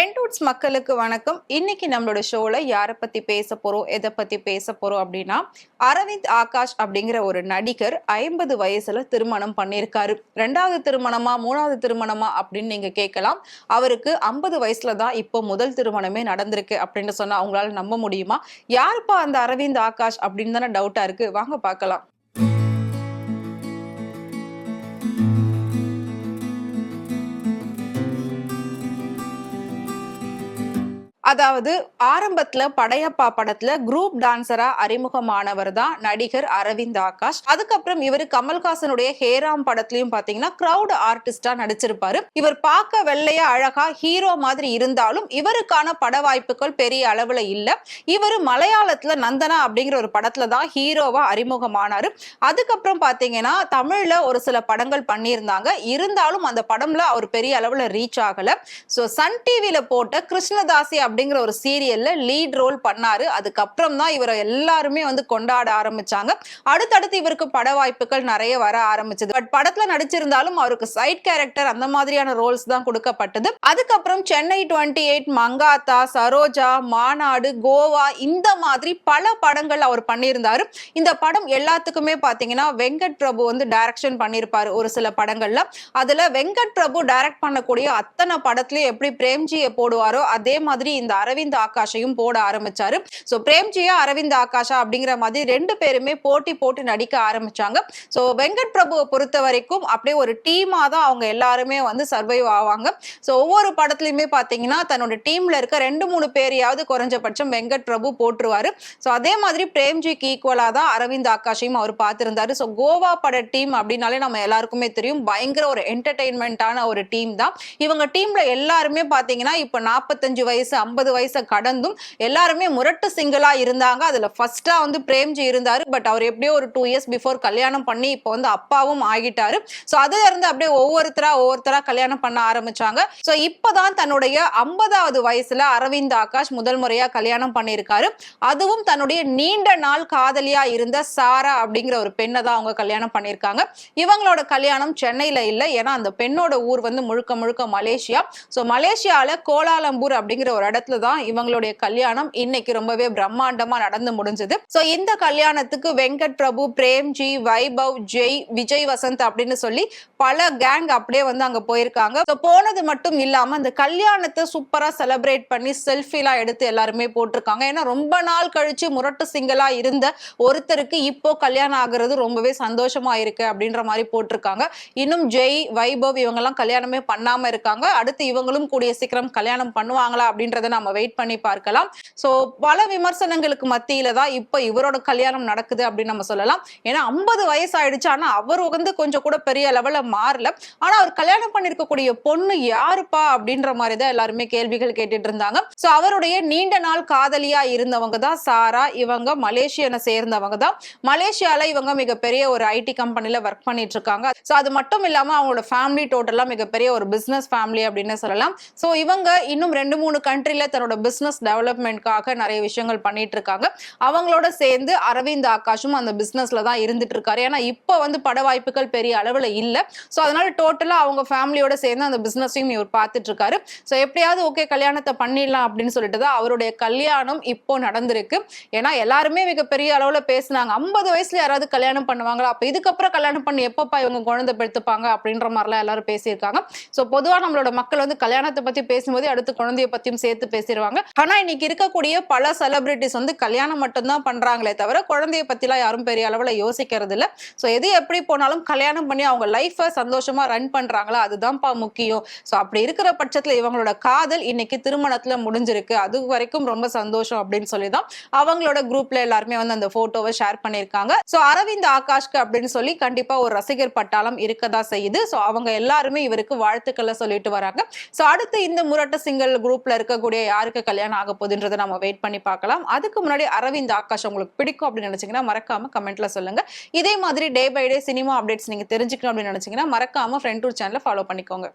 ஃப்ரெண்ட்வுட்ஸ் மக்களுக்கு வணக்கம். இன்னைக்கு நம்மளோட ஷோல யாரை பத்தி பேச போறோம், எதை பத்தி பேச போறோம் அப்படின்னா, அரவிந்த் ஆகாஷ் அப்படிங்கிற ஒரு நடிகர் 50 வயசுல திருமணம் பண்ணியிருக்காரு. 2வது திருமணமா 3வது திருமணமா அப்படின்னு நீங்க கேட்கலாம். அவருக்கு 50 வயசுல தான் இப்போ முதல் திருமணமே நடந்திருக்கு அப்படின்னு சொன்னா அவங்களால நம்ப முடியுமா? யாருப்பா அந்த அரவிந்த் ஆகாஷ் அப்படின்னு தானே டவுட்டா இருக்கு. வாங்க பார்க்கலாம். அதாவது ஆரம்பத்துல படையப்பா படத்துல குரூப் டான்சரா அறிமுகமானவர் தான் நடிகர் அரவிந்த் ஆகாஷ். அதுக்கப்புறம் இவர் கமல்ஹாசனுடைய ஹேராம் படத்துலயும் பாத்தீங்கன்னா கிரவுட் ஆர்டிஸ்டா நடிச்சிருப்பாரு. இவர் பார்க்க வெள்ளையா அழகா ஹீரோ மாதிரி இருந்தாலும் இவருக்கான பட வாய்ப்புகள் பெரிய அளவுல இல்ல. இவர் மலையாளத்துல நந்தனா அப்படிங்கிற ஒரு படத்துல தான் ஹீரோவா அறிமுகமானாரு. அதுக்கப்புறம் பாத்தீங்கன்னா தமிழ்ல ஒரு சில படங்கள் பண்ணியிருந்தாங்க. இருந்தாலும் அந்த படம்ல அவர் பெரிய அளவுல ரீச் ஆகல. சோ சன் டிவில போட்ட கிருஷ்ணதாசி அப்படிங்கிற ஒரு சீரியல்ல லீட் ரோல் பண்ணாரு. அதுக்கப்புறம் தான் இவரை எல்லாருமே கொண்டாட ஆரம்பிச்சாங்க. அடுத்தடுத்து இவருக்கு பட வாய்ப்புகள் நிறைய வர ஆரம்பிச்சது. பட் படத்துல நடிச்சிருந்தாலும் அவருக்கு சைட் கேரக்டர் அந்த மாதிரியான ரோல்ஸ் தான் கொடுக்கப்பட்டது. அதுக்கப்புறம் சென்னை 28, மங்காத்தா, சரோஜா, மாநாடு, கோவா இந்த மாதிரி பல படங்கள் அவர் பண்ணியிருந்தாரு. இந்த படம் எல்லாத்துக்குமே பாத்தீங்கன்னா வெங்கட் பிரபு டைரக்ஷன் பண்ணியிருப்பாரு ஒரு சில படங்கள்ல. அதுல வெங்கட் பிரபு டைரக்ட் பண்ணக்கூடிய அத்தனை படத்துலயும் எப்படி பிரேம்ஜியை போடுவாரோ அதே மாதிரி இந்த அரவிந்த் ஆகாஷையும் போட ஆரம்பிச்சாரு. சோ பிரேம்ஜியா அரவிந்த் ஆகாஷா அப்படிங்கிற மாதிரி ரெண்டு பேருமே போட்டி போட்டு நடிக்க ஆரம்பிச்சாங்க. சோ வெங்கட் பிரபுவை பொறுத்த வரைக்கும் அப்படியே ஒரு டீமா தான் அவங்க எல்லாருமே சர்வைவ் ஆவாங்க. சோ ஒவ்வொரு படத்துலயுமே பாத்தீங்கன்னா தன்னோட டீம்ல இருக்க 2-3 பேரையாவது குறைஞ்சபட்சம் வெங்கட் பிரபு போட்டுருவாரு. சோ அதே மாதிரி பிரேம்ஜிக்கு ஈக்குவலா தான் அரவிந்த் ஆகாஷையும் அவர் பார்த்திருந்தாரு. சோ கோவா பட டீம் அப்படின்னாலே நம்ம எல்லாருக்குமே தெரியும், பயங்கர ஒரு என்டர்டெயின்மெண்டான ஒரு டீம் தான். இவங்க டீம்ல எல்லாருமே பாத்தீங்கன்னா இப்ப 45 வயசு 50 வயசை கடந்தும் எல்லாருமே முரட்டு சிங்கிளா இருந்தாங்க. அதுல ஃபர்ஸ்டா பிரேம்ஜி இருந்தாரு. பட் அவர் எப்படியோ ஒரு 2 இயர்ஸ் பிஃபோர் கல்யாணம் பண்ணி இப்போ அப்பாவும் ஆகிட்டாரு. சோ அதுல இருந்து அப்படியே ஒவ்வொருத்தரா கல்யாணம் பண்ண ஆரம்பிச்சாங்க. சோ இப்பதான் தன்னுடைய 50வது வயசுல அரவிந்த் ஆகாஷ் முதல் முறையா கல்யாணம் பண்ணியிருக்காரு. அதுவும் தன்னுடைய நீண்ட நாள் காதலியா இருந்த சாரா அப்படிங்கிற ஒரு பெண்ணை தான் அவங்க கல்யாணம் பண்ணியிருக்காங்க. இவங்களோட கல்யாணம் சென்னையில இல்ல. ஏன்னா அந்த பெண்ணோட ஊர் முழுக்க முழுக்க மலேசியா. சோ மலேசியால கோலாலம்பூர் அப்படிங்கிற ஒரு இடத்துல தான் இவங்களுடைய கல்யாணம் இன்னைக்கு ரொம்பவே பிரம்மாண்டமா நடந்து முடிஞ்சது. சோ இந்த கல்யாணத்துக்கு வெங்கட் பிரபு, பிரேம்ஜி, வைபவ், ஜெய், விஜய் வசந்த் அப்படின்னு சொல்லி பல கேங் அப்படியே அங்க போயிருக்காங்க. சோ போனது மட்டும் இல்லாம அந்த கல்யாணத்தை சூப்பரா செலிப்ரேட் பண்ணி செல்ஃபிலாம் எடுத்து எல்லாருமே போட்டிருக்காங்க. ஏன்னா ரொம்ப நாள் கழிச்சு முரட்டு சிங்கிளா இருந்த ஒருத்தருக்கு இப்போ கல்யாணம் ஆகுறது ரொம்பவே சந்தோஷமா இருக்கு அப்படின்ற மாதிரி போட்டிருக்காங்க. இன்னும் ஜெய், வைபவ் இவங்க எல்லாம் கல்யாணமே பண்ணாம இருக்காங்க. அடுத்து இவங்களும் கூடிய சீக்கிரம் கல்யாணம் பண்ணுவாங்களா அப்படின்றத நம்ம வெயிட் பண்ணி பார்க்கலாம். சோ பல விமர்சனங்களுக்கு மத்தியில தான் இப்போ இவரோட கல்யாணம் நடக்குது அப்படின்னு நம்ம சொல்லலாம். ஏன்னா 50 வயசு ஆயிடுச்சு. ஆனா அவர் கொஞ்சம் கூட பெரிய லெவல்ல மாறல. ஆனா அவர் கல்யாணம் பண்ணிருக்கக்கூடிய பொண்ணு யாருப்பா அப்படின்ற மாதிரி தான் எல்லாருமே கேள்விகள் கேட்டுட்டு இருந்தாங்க. சோ அவருடைய நீண்ட நாள் காதலியா இருந்தவங்க தான் சாரா. இவங்க மலேசியனை சேர்ந்தவங்க தான். மலேசியால இவங்க மிகப்பெரிய ஒரு ஐடி கம்பெனில ஒர்க் பண்ணிட்டு இருக்காங்க. சோ அது மட்டும் இல்லாம அவங்களோட ஃபேமிலி டோட்டலா மிகப்பெரிய ஒரு பிசினஸ் ஃபேமிலி அப்படின்னு சொல்லலாம். சோ இவங்க இன்னும் 2-3 கண்ட்ரில தன்னோட பிசினஸ் டெவலப்மெண்ட்காக நிறைய விஷயங்கள் பண்ணிட்டு இருக்காங்க. அவங்களோட சேர்ந்து அரவிந்த் ஆகாஷும் அந்த பிசினஸ்ல தான் இருந்துட்டு இருக்காரு. ஏன்னா இப்போ பட வாய்ப்புகள் பெரிய அளவுல இல்ல. சோ அதனால டோட்டலா அவங்க ஃபேமிலியோட சேர்ந்து அந்த பிசினஸையும் இவர் பார்த்துட்டு இருக்காரு. சோ எப்படியாவது ஓகே கல்யாணத்தை பண்ணிடலாம் அப்படின்னு சொல்லிட்டு தான் அவருடைய கல்யாணம் இப்போ நடந்திருக்கு. ஏன்னா எல்லாருமே மிகப்பெரிய அளவுல பேசினாங்க, 50 வயசுல யாராவது கல்யாணம் பண்ணுவாங்களா, அப்ப இதுக்கப்புறம் கல்யாணம் பண்ணி எப்பப்பா இவங்க குழந்தை பெற்றுப்பாங்க அப்படின்ற மாதிரிலாம் எல்லாரும் பேசியிருக்காங்க. சோ பொதுவா நம்மளோட மக்கள் கல்யாணத்தை பத்தி பேசும்போது அடுத்து குழந்தைய பத்தியும் சேர்த்து பேசிடுவாங்க. ஆனா இன்னைக்கு இருக்கக்கூடிய பல செலிபிரிட்டிஸ் கல்யாணம் மட்டும்தான் பண்றாங்களே தவிர குழந்தைய பத்திலாம் யாரும் பெரிய அளவுல யோசிக்கிறது இல்ல. சோ எது எப்படி போனாலும் கல்யாணம் பண்ணி அவங்க லைஃப சந்தோஷமா ரன் பண்றாங்களா, அதுதான்ப்பா முக்கியம். சோ அப்படி இருக்கிற பட்சத்துல இவங்களோட காதல் இன்னைக்கு திருமணத்துல முடிஞ்சிருக்கு. அது வரைக்கும் ரொம்ப சந்தோஷம் அப்படின்னு சொல்லிதான் அவங்களோட குரூப்ல எல்லாருமே அந்த போட்டோவை ஷேர் பண்ணிருக்காங்க. சோ அரவிந்த் ஆகாஷ்க்கு அப்படின்னு சொல்லி கண்டிப்பா ஒரு ரசிகர் பட்டாளம் இருக்கதா செய்யுது. சோ அவங்க எல்லாருமே இவருக்கு வாழ்த்துக்களை சொல்லிட்டு வராங்க. சோ அடுத்து இந்த முரட்டு சிங்கிள் குரூப்ல இருக்கக்கூடிய யாருக்கு கல்யாணம் ஆக போகுதுன்றதை நம்ம வெயிட் பண்ணி பார்க்கலாம். அதுக்கு முன்னாடி அரவிந்த் ஆகாஷ் உங்களுக்கு பிடிக்கும் அப்படின்னு நினைச்சீங்கன்னா மறக்காம கமெண்ட்ல சொல்லுங்க. இதே மாதிரி day by day cinema updates நீங்க தெரிஞ்சுக்கணும் அப்படின்னு நினைச்சீங்கன்னா மறக்காம ஃப்ரெண்ட் டூர் சேனலை ஃபாலோ பண்ணிக்கோங்க.